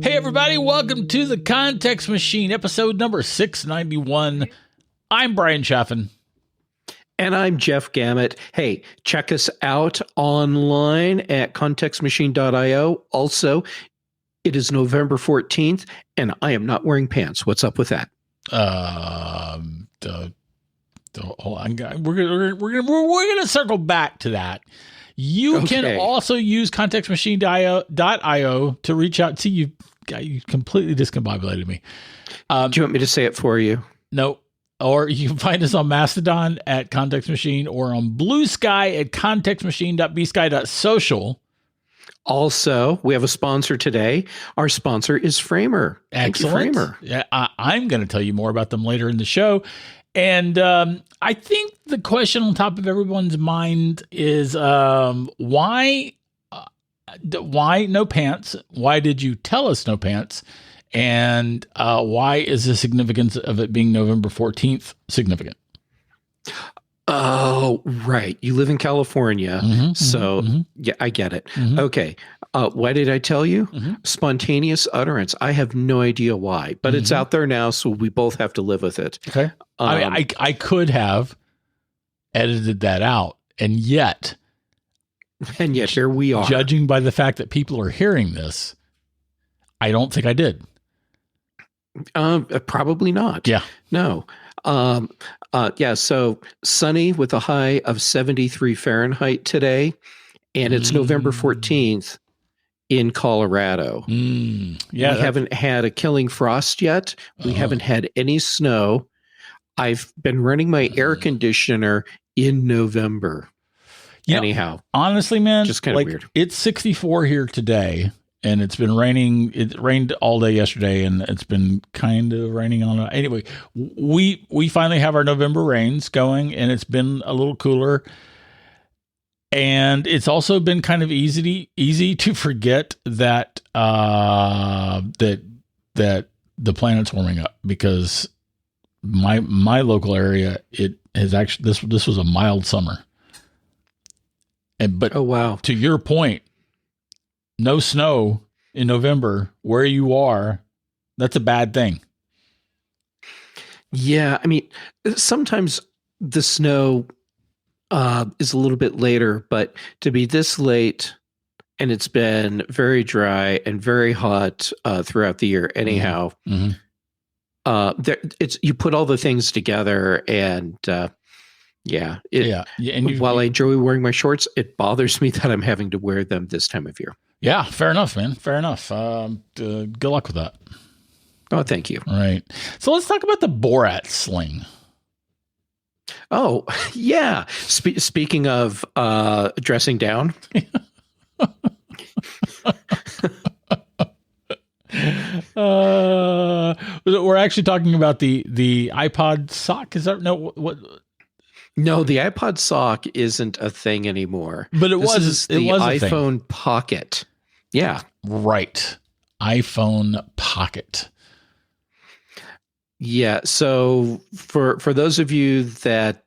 Hey, everybody, welcome to the Context Machine, episode number 691. I'm Bryan Chaffin. And I'm Jeff Gamet. Hey, check us out online at contextmachine.io. Also, it is November 14th, and I am not wearing pants. What's up with that? Hold on, guys. We're gonna circle back to that. You can also use contextmachine.io to reach out. See, you completely discombobulated me. Do you want me to say it for you? No. Or you can find us on Mastodon at Context Machine or on Blue Sky at contextmachine.bsky.social. Also, we have a sponsor today. Our sponsor is Framer. Excellent. Thank you, Framer. Yeah, I'm going to tell you more about them later in the show. And I think the question on top of everyone's mind is why no pants? Why did you tell us no pants? And why is the significance of it being November 14th significant? Oh, right. You live in California. Yeah, I get it. Okay. Why did I tell you? Spontaneous utterance. I have no idea why, but it's out there now, so we both have to live with it. Okay. I could have edited that out, and yet here we are. Judging by the fact that people are hearing this, I don't think I did. Probably not. Yeah. No. So sunny with a high of 73 Fahrenheit today, and it's November 14th in Colorado. We haven't had a killing frost yet. We haven't had any snow. I've been running my air conditioner in November. Anyhow, honestly, man, just kind of weird. It's 64 here today, and it's been raining. It rained all day yesterday, and it's been kind of raining on. Anyway, we finally have our November rains going, and it's been a little cooler. And it's also been kind of easy to forget that that the planet's warming up, because my local area, it has actually this was a mild summer. But oh wow, to your point, no snow in November where you are, that's a bad thing. Yeah, I mean, sometimes the snow is a little bit later, but to be this late, and it's been very dry and very hot throughout the year. Anyhow, you put all the things together, and And while I enjoy wearing my shorts, it bothers me that I'm having to wear them this time of year. Yeah, fair enough, man. Fair enough. Good luck with that. Oh, thank you. All right. So let's talk about the Borat sling. Oh, yeah. Speaking of dressing down. We're actually talking about the iPod sock. Is that what? No, the iPod sock isn't a thing anymore. But it was the a iPhone thing. Pocket. Yeah. Right. iPhone Pocket. Yeah. So for those of you that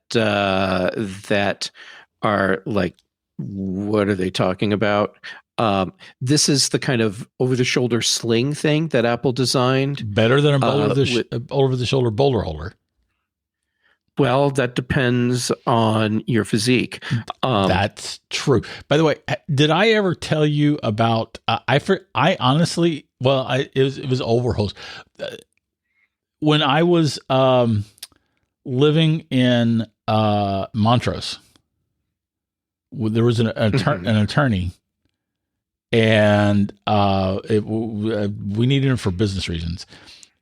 are like, what are they talking about? This is the kind of over-the-shoulder sling thing that Apple designed. Better than a over-the-shoulder boulder holder. Well, that depends on your physique. That's true. By the way, did I ever tell you about? I honestly, it was Overhol's. When I was living in Montrose, there was an attorney, and we needed him for business reasons,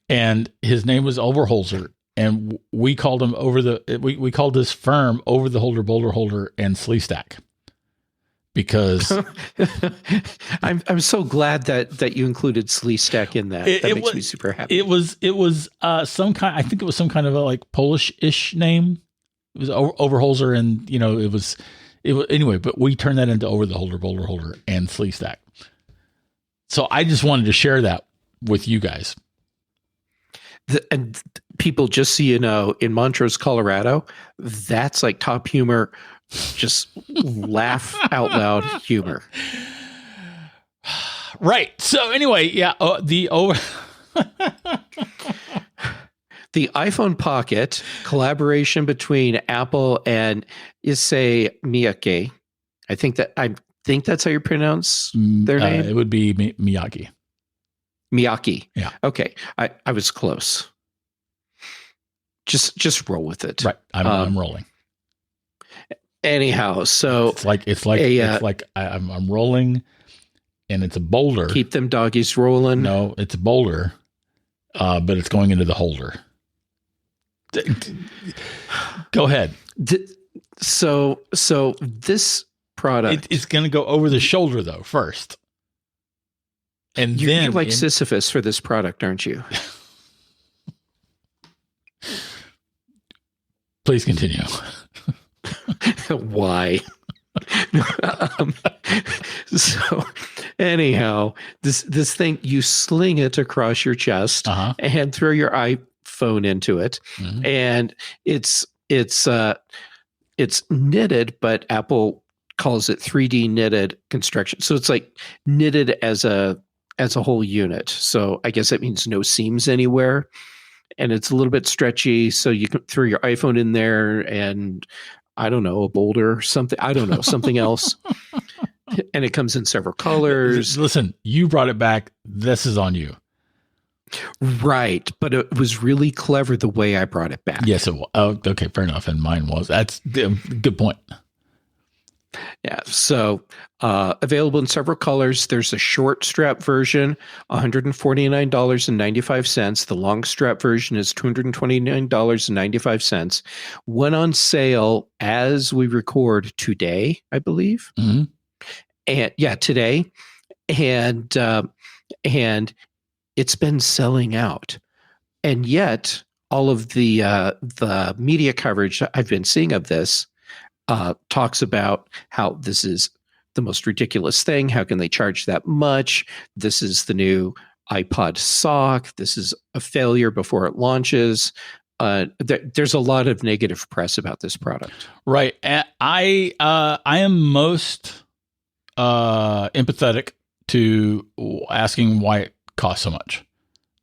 and his name was Overholzer. And we called him we called this firm Over the Holder, Boulder Holder, and Slee Stack, because I'm so glad that you included Slee Stack in that. That makes me super happy. It was some kind. I think it was some kind of a like Polish-ish name. It was Overholzer, and it was anyway. But we turned that into Over the Holder, Boulder Holder, and Slee Stack. So I just wanted to share that with you guys. And people, just so you know, in Montrose, Colorado, that's like top humor, just laugh out loud humor. Right. So anyway, yeah, the iPhone Pocket collaboration between Apple and Issei Miyake. I think that's how you pronounce their name. It would be Miyake. Miyake. Yeah. Okay. I was close. Just roll with it. Right. I'm rolling. Anyhow, so it's like I'm rolling, and it's a boulder. Keep them doggies rolling. No, it's a boulder, but it's going into the holder. Go ahead. So this product, it's going to go over the shoulder though first, and then you're like Sisyphus for this product, aren't you? Please continue. Why? So anyhow, this thing, you sling it across your chest and throw your iPhone into it, and it's knitted, but Apple calls it 3D knitted construction. So it's like knitted as a whole unit. So I guess that means no seams anywhere. And it's a little bit stretchy, so you can throw your iPhone in there and, I don't know, a boulder or something. I don't know, something else. And it comes in several colors. Listen, you brought it back. This is on you. Right. But it was really clever the way I brought it back. Yes, it was. Oh, okay, fair enough. And mine was. That's a good point. Yeah. So available in several colors. There's a short strap version, $149.95. The long strap version is $229.95. Went on sale as we record today, I believe. Mm-hmm. And yeah, today. And it's been selling out. And yet all of the media coverage I've been seeing of this talks about how this is the most ridiculous thing. How can they charge that much? This is the new iPod sock. This is a failure before it launches. There's a lot of negative press about this product. Right. And I am most empathetic to asking why it costs so much.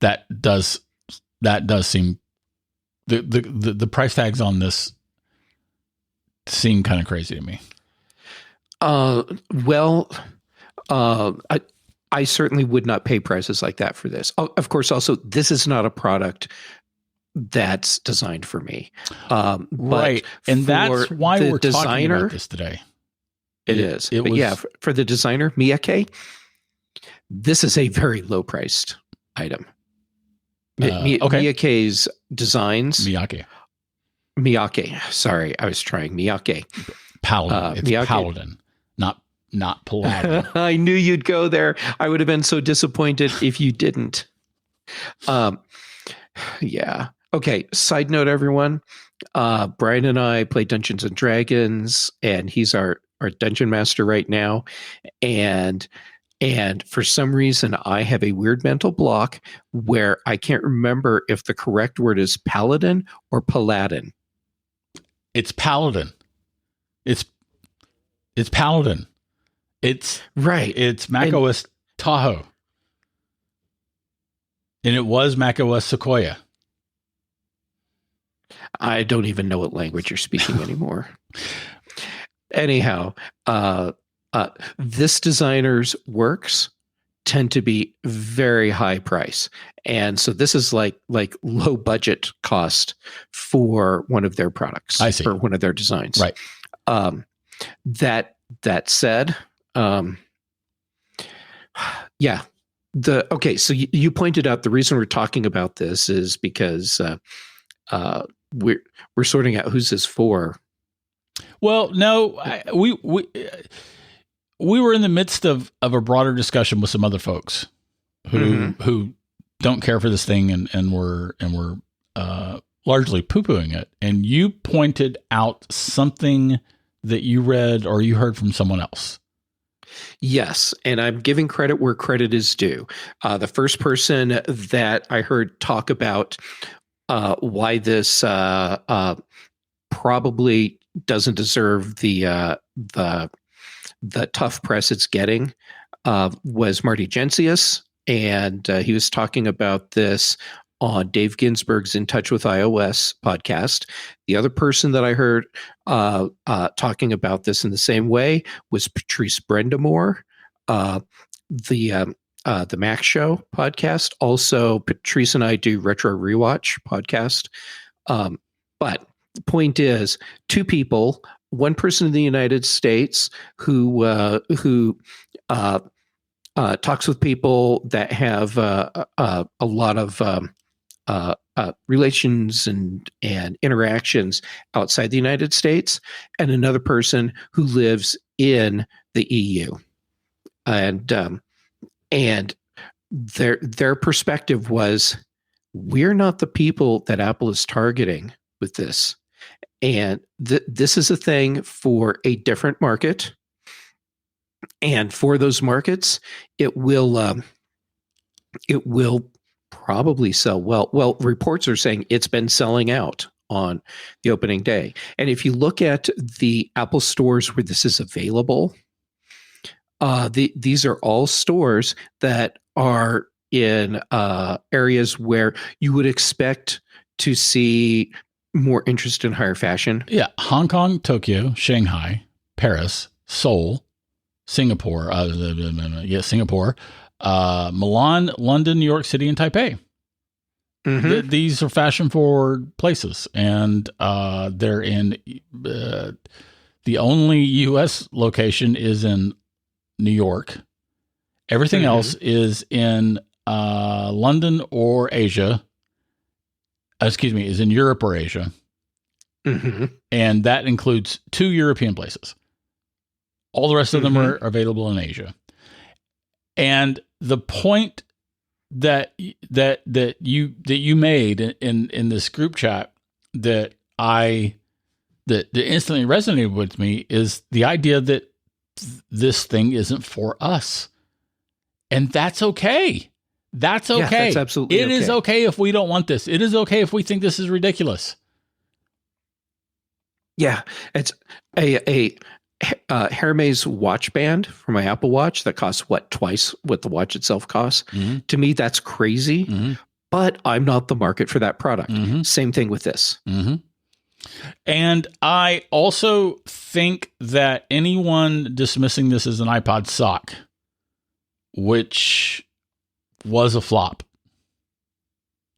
That does seem the price tags on this seem kind of crazy to me. Well, I certainly would not pay prices like that for this. Of course, also, this is not a product that's designed for me. Right. And that's why we're talking about this today. It is. For the designer, Miyake, this is a very low-priced item. Okay. Miyake's designs... Miyake. Sorry, I was trying Miyake. Paladin. It's Miyake. Paladin, not Paladin. I knew you'd go there. I would have been so disappointed if you didn't. Yeah. Okay. Side note, everyone. Bryan and I play Dungeons and Dragons, and he's our dungeon master right now. And for some reason, I have a weird mental block where I can't remember if the correct word is paladin or paladin. It's paladin. It's paladin. It's right. It's macOS Tahoe. And it was macOS Sequoia. I don't even know what language you're speaking anymore. Anyhow, this designer's works tend to be very high price. And so this is like low budget cost for one of their products. I see. Or one of their designs. Right. That said, yeah. So you pointed out the reason we're talking about this is because we're sorting out who's this for. Well, no, we were in the midst of a broader discussion with some other folks who don't care for this thing and we're largely poo-pooing it. And you pointed out something that you read or you heard from someone else. Yes, and I'm giving credit where credit is due. The first person that I heard talk about why this probably doesn't deserve the tough press it's getting was Marty Gensius, and he was talking about this on Dave Ginsburg's In Touch with iOS podcast. The other person that I heard talking about this in the same way was Patrice Brendamore, the Mac Show podcast. Also, Patrice and I do Retro Rewatch podcast. But the point is, two people, one person in the United States who talks with people that have a lot of relations and interactions outside the United States, and another person who lives in the EU, and their perspective was, we're not the people that Apple is targeting with this, and this is a thing for a different market, and for those markets, it will probably sell well. Well, reports are saying it's been selling out on the opening day. And if you look at the Apple stores where this is available, these are all stores that are in areas where you would expect to see more interest in higher fashion. Yeah. Hong Kong, Tokyo, Shanghai, Paris, Seoul, Singapore, Singapore, Milan, London, New York City, and Taipei. Mm-hmm. These are fashion forward places, and they're in the only U.S. location is in New York. Everything else is in London or Asia. Is in Europe or Asia. Mm-hmm. And that includes 2 European places. All the rest of them are available in Asia. And the point that you made in this group chat that instantly resonated with me is the idea that this thing isn't for us. And that's okay. That's okay. Yeah, that's absolutely It is okay if we don't want this. It is okay if we think this is ridiculous. Yeah, it's a Hermes watch band for my Apple Watch that costs twice what the watch itself costs. Mm-hmm. To me, that's crazy, but I'm not the market for that product. Mm-hmm. Same thing with this. Mm-hmm. And I also think that anyone dismissing this as an iPod sock, which was a flop,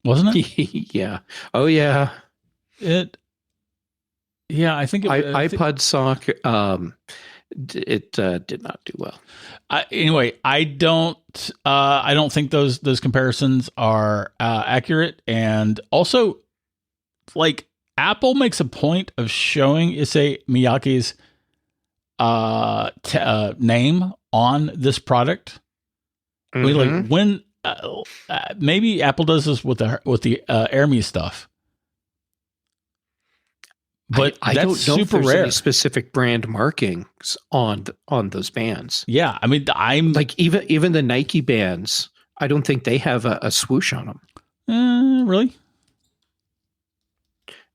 wasn't it? Yeah. Oh yeah. Yeah, I think iPod sock. It did not do well. Anyway, I don't think those comparisons are accurate, and also, like, Apple makes a point of showing Issey Miyake's name on this product. Mm-hmm. I mean, like, when maybe Apple does this with the AirMe stuff. But I that's don't know super if there's rare. Any specific brand markings on those bands. Yeah, I mean, I'm like even the Nike bands. I don't think they have a swoosh on them. Really?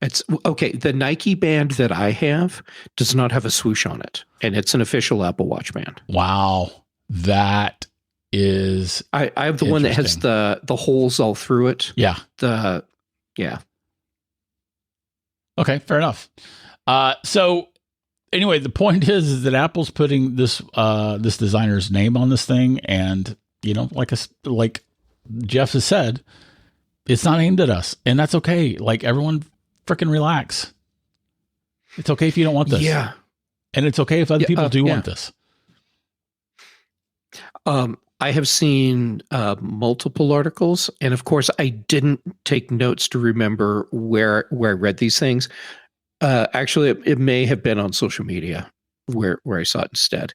It's okay. The Nike band that I have does not have a swoosh on it, and it's an official Apple Watch band. Wow, that is. I have the one that has the holes all through it. Yeah. Yeah. Okay, fair enough. So anyway, the point is that Apple's putting this designer's name on this thing, and like Jeff has said, it's not aimed at us, and that's okay. Like, everyone, freaking relax. It's okay if you don't want this. Yeah, and it's okay if other people do want this. I have seen multiple articles, and of course, I didn't take notes to remember where I read these things. Actually, it may have been on social media where I saw it instead,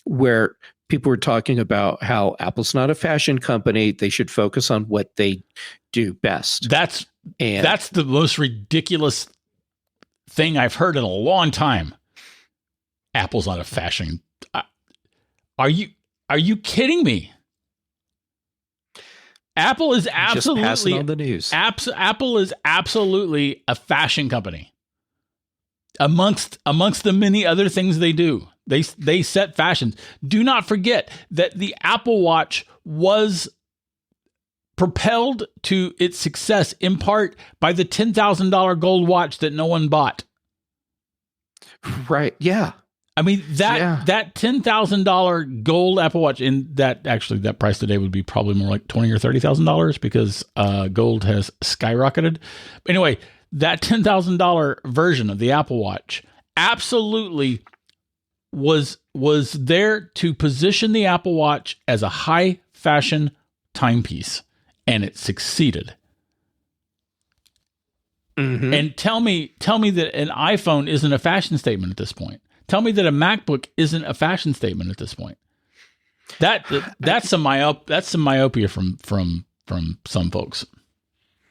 where people were talking about how Apple's not a fashion company; they should focus on what they do best. That's the most ridiculous thing I've heard in a long time. Apple's not a fashion. Are you kidding me? Apple is absolutely just passing on the news. Apple is absolutely a fashion company. Amongst the many other things they do, They set fashions. Do not forget that the Apple Watch was propelled to its success in part by the $10,000 gold watch that no one bought. Right. Yeah. I mean, that $10,000 gold Apple Watch, and that price today would be probably more like $20,000 or $30,000 because gold has skyrocketed. Anyway, that $10,000 version of the Apple Watch absolutely was there to position the Apple Watch as a high fashion timepiece, and it succeeded. Mm-hmm. And tell me that an iPhone isn't a fashion statement at this point. Tell me that a MacBook isn't a fashion statement at this point. That's some myopia from some folks.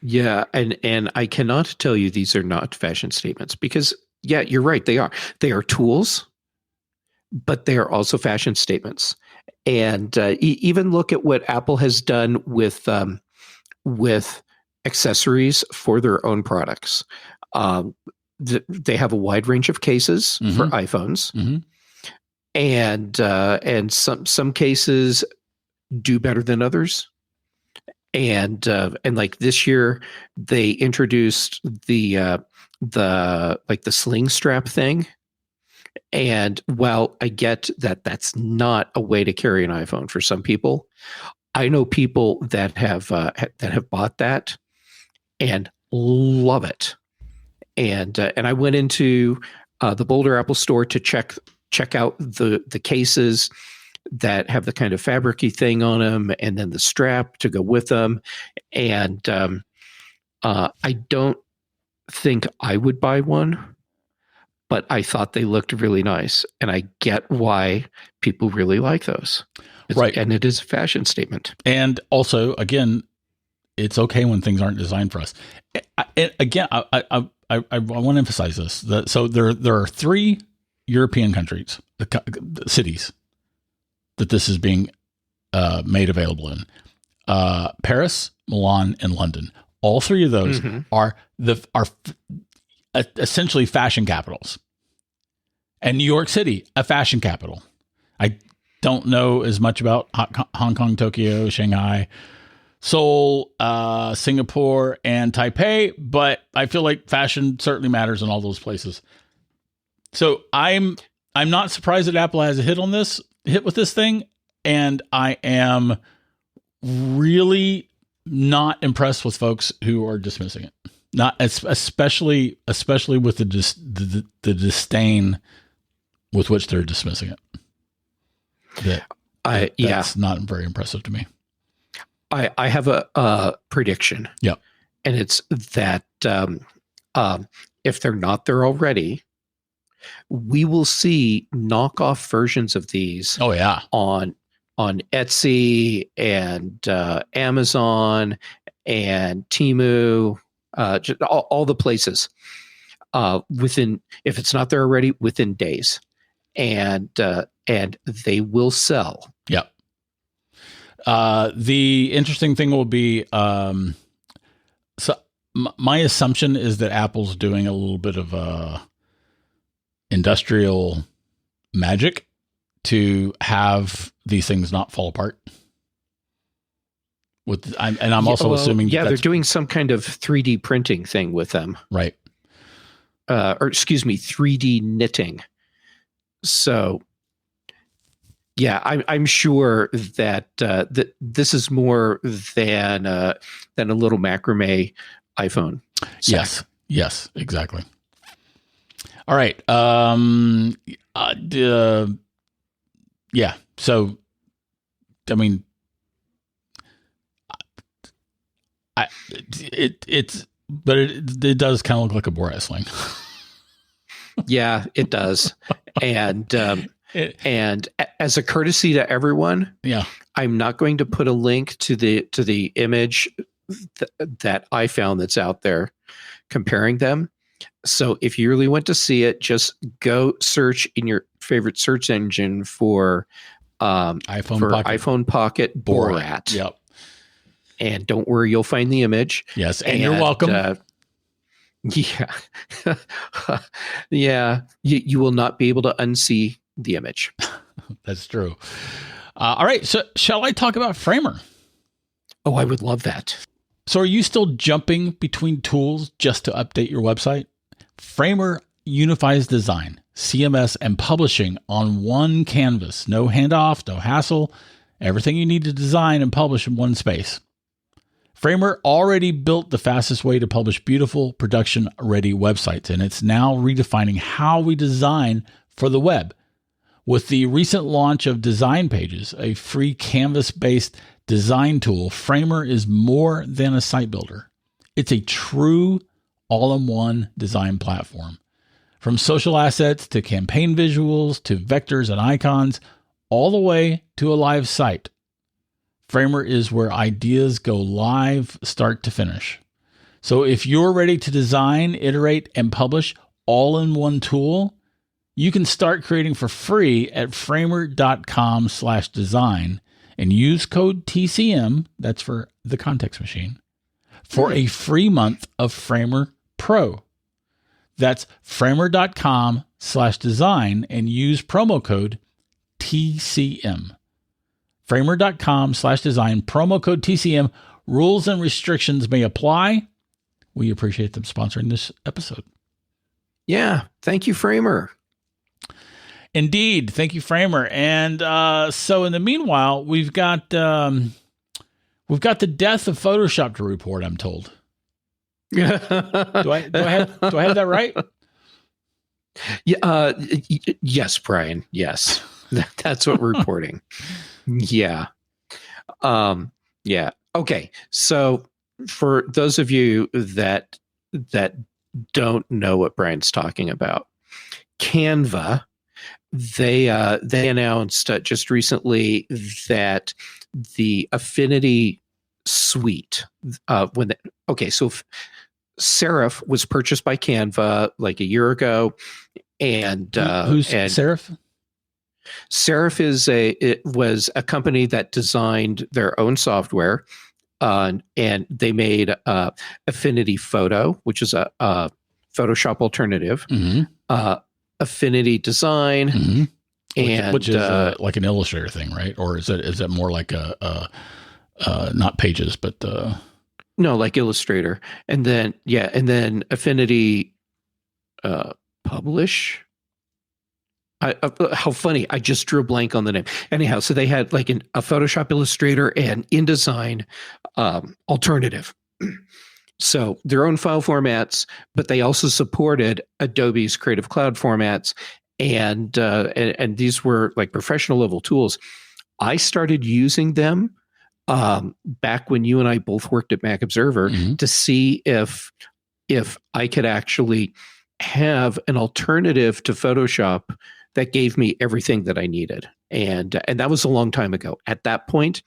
Yeah, and I cannot tell you these are not fashion statements because you're right, they are. They are tools, but they are also fashion statements. And even look at what Apple has done with accessories for their own products. They have a wide range of cases for iPhones, and some cases do better than others. And like this year, they introduced the sling strap thing. And while I get that that's not a way to carry an iPhone for some people, I know people that have bought that and love it. And I went into the Boulder Apple Store to check out the cases that have the kind of fabric-y thing on them, and then the strap to go with them. And I don't think I would buy one, but I thought they looked really nice, and I get why people really like those. Right, and it is a fashion statement. And also, again, it's okay when things aren't designed for us. I want to emphasize this. So there are 3 European countries, cities, that this is being made available in: Paris, Milan, and London. All 3 of those are essentially fashion capitals, and New York City, a fashion capital. I don't know as much about Hong Kong, Tokyo, Shanghai, Seoul, Singapore, and Taipei, but I feel like fashion certainly matters in all those places. So I'm not surprised that Apple has a hit with this thing, and I am really not impressed with folks who are dismissing it. Not especially with the disdain with which they're dismissing it. That's not very impressive to me. I have a prediction. Yeah. And it's that if they're not there already, we will see knockoff versions of these. Oh yeah. On Etsy and Amazon and Temu, just all the places within, if it's not there already, within days, and they will sell. Yeah. The interesting thing will be, so my assumption is that Apple's doing a little bit of industrial magic to have these things not fall apart. I'm also assuming they're doing some kind of 3D printing thing with them, right? Or excuse me, 3D knitting. So, yeah, I'm sure that that this is more than a little macrame iPhone sack. Yes, exactly. All right. Yeah. So, I mean, it does kind of look like a Borat sling. Yeah, it does. And as a courtesy to everyone, yeah, I'm not going to put a link to the image that I found that's out there comparing them. So if you really want to see it, just go search in your favorite search engine for iPhone Pocket Borat. Yep. And don't worry, you'll find the image. Yes, and you're welcome. Yeah. Yeah. You will not be able to unsee the image. That's true. All right. So shall I talk about Framer? Oh, I would love that. So are you still jumping between tools just to update your website? Framer unifies design, CMS, and publishing on one canvas. No handoff, no hassle. Everything you need to design and publish in one space. Framer already built the fastest way to publish beautiful, production-ready websites, and it's now redefining how we design for the web. With the recent launch of Design Pages, a free canvas-based design tool, Framer is more than a site builder. It's a true all-in-one design platform. From social assets to campaign visuals to vectors and icons, all the way to a live site. Framer is where ideas go live start to finish. So if you're ready to design, iterate, and publish all in one tool, you can start creating for free at framer.com/design and use code TCM, that's for the context machine, for a free month of Framer Pro. That's framer.com/design and use promo code TCM. Framer.com/design, promo code TCM. Rules and restrictions may apply. We appreciate them sponsoring this episode. Yeah. Thank you, Framer. Indeed. Thank you, Framer. And so in the meanwhile, we've got the death of Photoshop to report, I'm told. Do I have that right? Yeah. Yes, Brian. Yes. That's what we're reporting. Yeah. Yeah. Okay. So for those of you that don't know what Brian's talking about, Canva, they announced just recently that the Affinity suite, Serif was purchased by Canva like a year ago, and who's Serif? Serif was a company that designed their own software, and they made Affinity Photo, which is a Photoshop alternative. Mm-hmm. Affinity Design, mm-hmm. and which is like an Illustrator thing, right? Or is it more like a not Pages, but no, like Illustrator, and then Affinity Publish. How funny! I just drew a blank on the name. Anyhow, so they had like a Photoshop, Illustrator, and InDesign alternative. So their own file formats, but they also supported Adobe's Creative Cloud formats, and these were like professional level tools. I started using them back when you and I both worked at Mac Observer, mm-hmm. to see if I could actually have an alternative to Photoshop that gave me everything that I needed. And that was a long time ago. At that point,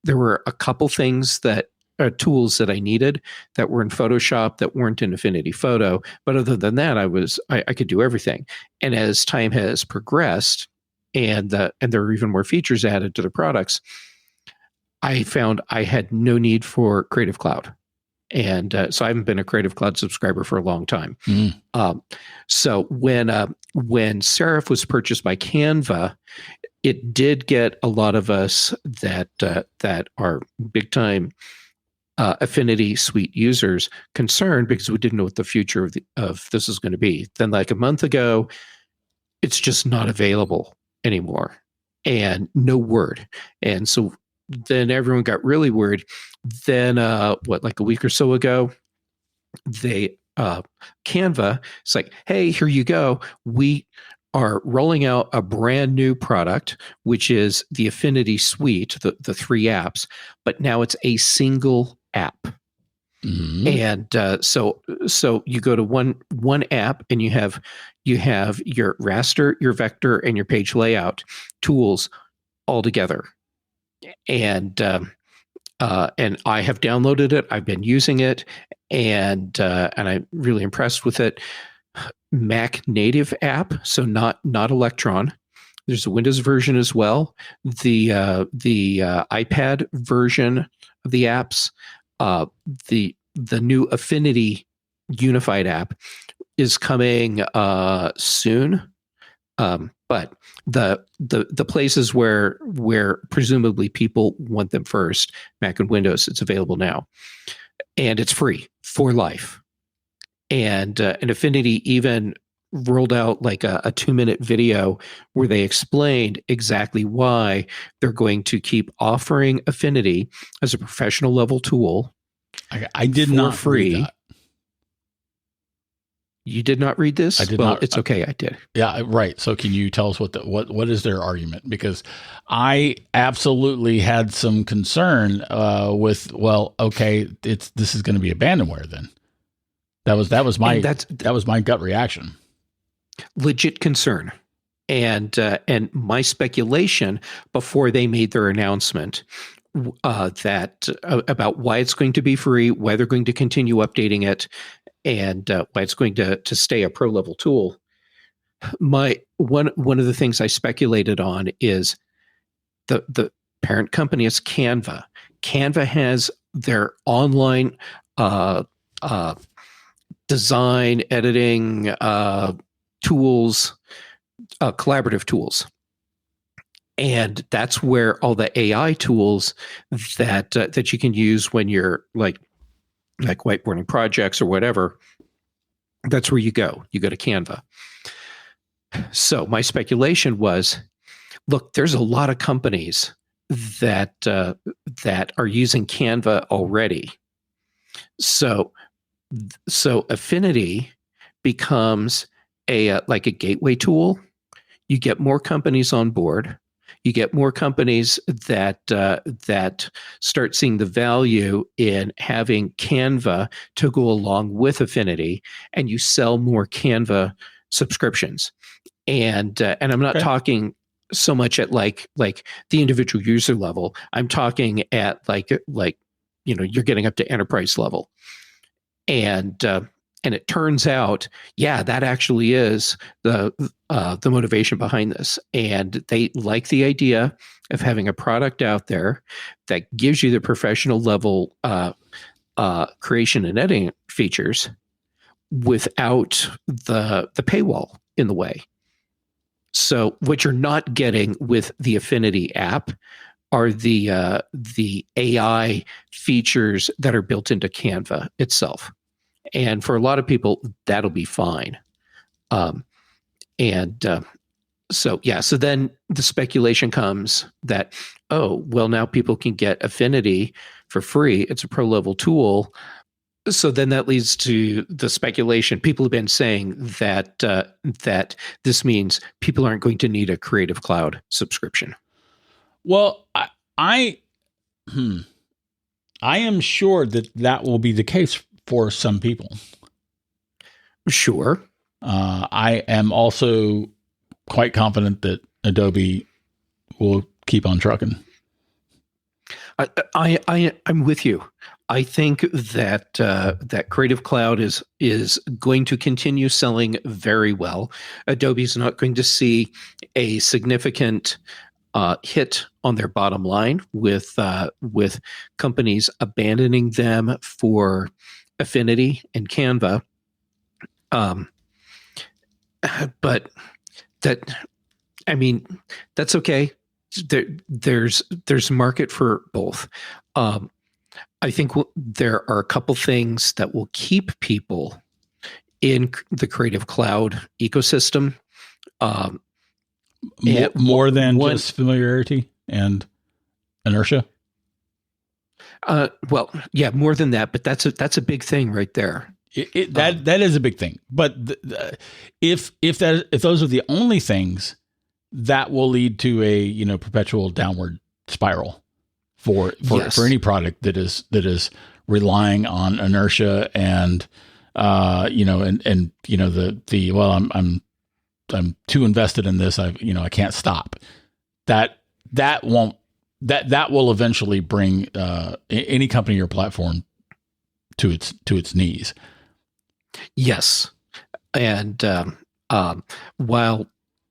there were a couple things tools that I needed that were in Photoshop that weren't in Affinity Photo. But other than that, I could do everything. And as time has progressed and there are even more features added to the products, I found I had no need for Creative Cloud. And so I haven't been a Creative Cloud subscriber for a long time. Mm. So when Serif was purchased by Canva, it did get a lot of us that are big time Affinity Suite users concerned, because we didn't know what the future of this is going to be. Then, like a month ago, it's just not available anymore, and no word. And so then everyone got really worried. Then, like a week or so ago, Canva, it's like, hey, here you go. We are rolling out a brand new product, which is the Affinity Suite, the 3 apps, but now it's a single app. Mm-hmm. And so you go to one app, and you have your raster, your vector, and your page layout tools all together. And I have downloaded it. I've been using it, and I'm really impressed with it. Mac native app, so not Electron. There's a Windows version as well. The iPad version of the apps, the new Affinity unified app is coming soon. But the places where presumably people want them first, Mac and Windows, it's available now, and it's free for life. And Affinity even rolled out like a 2-minute video where they explained exactly why they're going to keep offering Affinity as a professional level tool. I did not free. Read that. You did not read this? I did well, not. It's okay. I did. Yeah, right. So can you tell us what is their argument? Because I absolutely had some concern with, well, okay, this is going to be abandonware then. That was my gut reaction. Legit concern. And my speculation before they made their announcement that about why it's going to be free, why they're going to continue updating it, and why it's going to stay a pro level tool. One of the things I speculated on is the parent company is Canva. Canva has their online design, editing tools, collaborative tools. And that's where all the AI tools that you can use when you're like whiteboarding projects or whatever, that's where you go. You go to Canva. So my speculation was, look, there's a lot of companies that are using Canva already. So Affinity becomes a gateway tool. You get more companies on board. You get more companies that start seeing the value in having Canva to go along with Affinity, and you sell more Canva subscriptions. And I'm not talking so much at like the individual user level. I'm talking at like you're getting up to enterprise level. And it turns out, yeah, that actually is the motivation behind this. And they like the idea of having a product out there that gives you the professional level creation and editing features without the paywall in the way. So what you're not getting with the Affinity app are the AI features that are built into Canva itself. And for a lot of people, that'll be fine. So then the speculation comes that, oh, well, now people can get Affinity for free. It's a pro level tool. So then that leads to the speculation. People have been saying that that this means people aren't going to need a Creative Cloud subscription. Well, I am sure that will be the case for some people. Sure. I am also quite confident that Adobe will keep on trucking. I'm with you. I think that that Creative Cloud is going to continue selling very well. Adobe's not going to see a significant hit on their bottom line with companies abandoning them for Affinity and Canva. But that's okay. There's market for both. I think there are a couple things that will keep people in the Creative Cloud ecosystem. More than just familiarity and inertia. Well, yeah, more than that, but that's a big thing right there. That is a big thing. But if those are the only things, that will lead to a perpetual downward spiral for any product that is relying on inertia and I'm too invested in this. I can't stop. That will eventually bring any company or platform to its knees. Yes, and while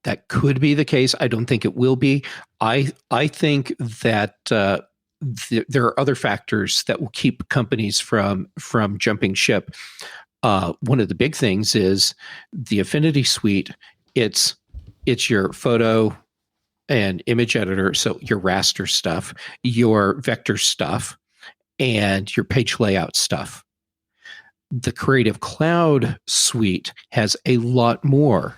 that could be the case, I don't think it will be. I think that there are other factors that will keep companies from jumping ship. One of the big things is the Affinity Suite. It's it's your photo and image editor, so your raster stuff, your vector stuff, and your page layout stuff. The Creative Cloud suite has a lot more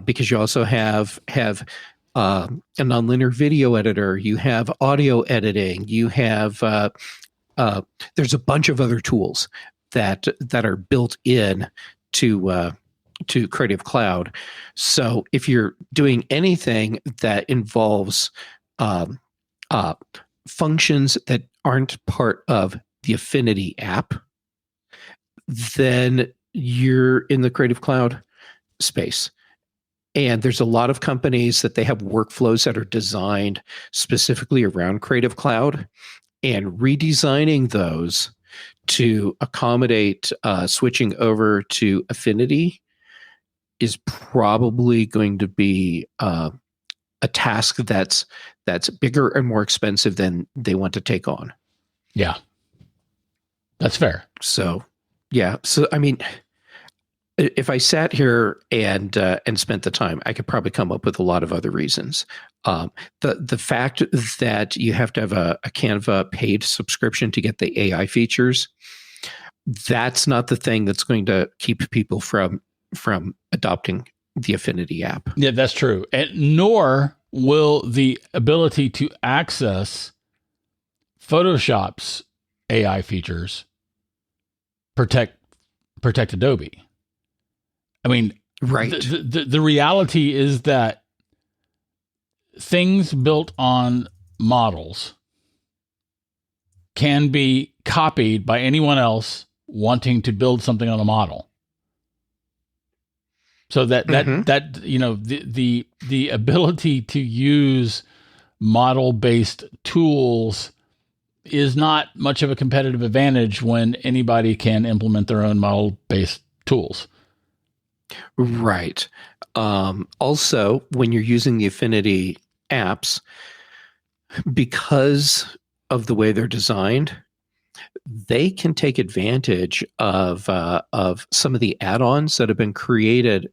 because you also have a nonlinear video editor, you have audio editing, you have there's a bunch of other tools that are built in to Creative Cloud. So if you're doing anything that involves functions that aren't part of the Affinity app, then you're in the Creative Cloud space. And there's a lot of companies that they have workflows that are designed specifically around Creative Cloud, and redesigning those to accommodate switching over to Affinity is probably going to be a task that's bigger and more expensive than they want to take on. Yeah, that's fair. So, yeah. So, I mean, if I sat here and spent the time, I could probably come up with a lot of other reasons. The fact that you have to have a Canva paid subscription to get the AI features, that's not the thing that's going to keep people from adopting the Affinity app. Yeah, that's true. And nor will the ability to access Photoshop's AI features protect Adobe. I mean, right. The reality is that things built on models can be copied by anyone else wanting to build something on a model. So that you know, the ability to use model-based tools is not much of a competitive advantage when anybody can implement their own model-based tools. Right. Also, when you're using the Affinity apps, because of the way they're designed, they can take advantage of some of the add-ons that have been created.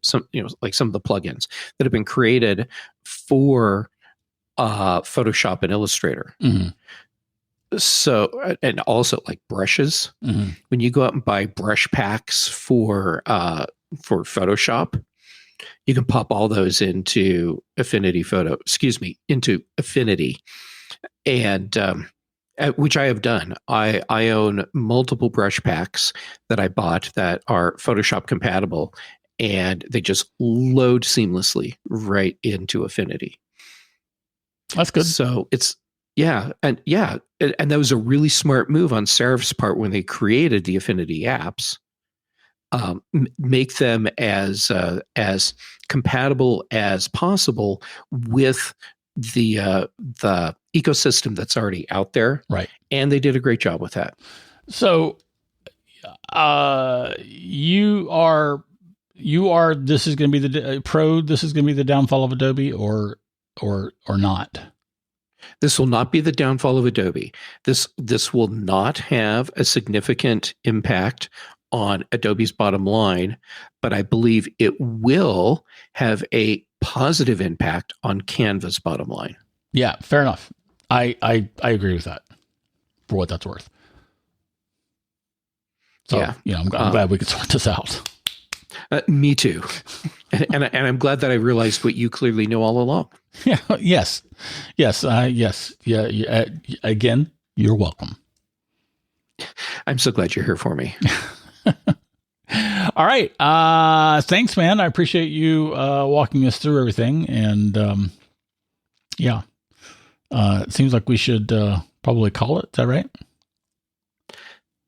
Like some of the plugins that have been created for Photoshop and Illustrator. Mm-hmm. So, and also like brushes. Mm-hmm. When you go out and buy brush packs for Photoshop, you can pop all those into Affinity, and which I have done. I own multiple brush packs that I bought that are Photoshop compatible, and they just load seamlessly right into Affinity. That's good. So and that was a really smart move on Serif's part when they created the Affinity apps. Make them as compatible as possible with the ecosystem that's already out there, right? And they did a great job with that. So, you are. This is going to be the pro. This is going to be the downfall of Adobe, or not. This will not be the downfall of Adobe. This will not have a significant impact on Adobe's bottom line, but I believe it will have a positive impact on Canva's bottom line. Yeah, fair enough. I agree with that, for what that's worth. So, yeah, I'm glad we could sort this out. Me too. and I'm glad that I realized what you clearly know all along. Yeah. Yes. Yeah. Again, you're welcome. I'm so glad you're here for me. All right. Thanks, man. I appreciate you walking us through everything. And it seems like we should probably call it. Is that right?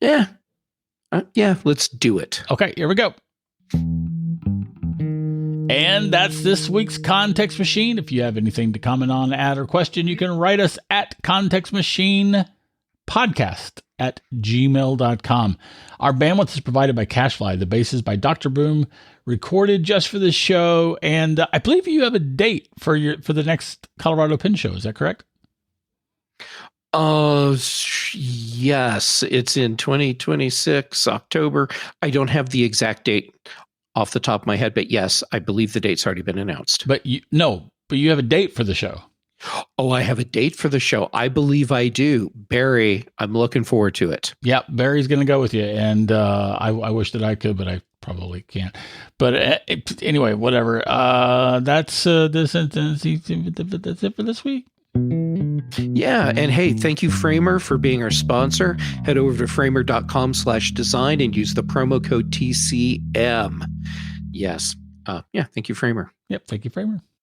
Yeah. Let's do it. Okay, here we go. And that's this week's Context Machine. If you have anything to comment on, add, or question, you can write us at contextmachinepodcast@gmail.com. Our bandwidth is provided by CashFly. The bass is by Dr. Boom, recorded just for this show. And I believe you have a date for the next Colorado Pin Show. Is that correct? Yes, it's in 2026, October. I don't have the exact date off the top of my head, but yes, I believe the date's already been announced. But you have a date for the show. Oh, I have a date for the show. I believe I do. Barry, I'm looking forward to it. Yeah, Barry's going to go with you. And I wish that I could, but I probably can't. But anyway, whatever. That's it for this week. Yeah. And hey, thank you, Framer, for being our sponsor. Head over to framer.com/design and use the promo code TCM. Yes. Thank you, Framer. Yep. Thank you, Framer.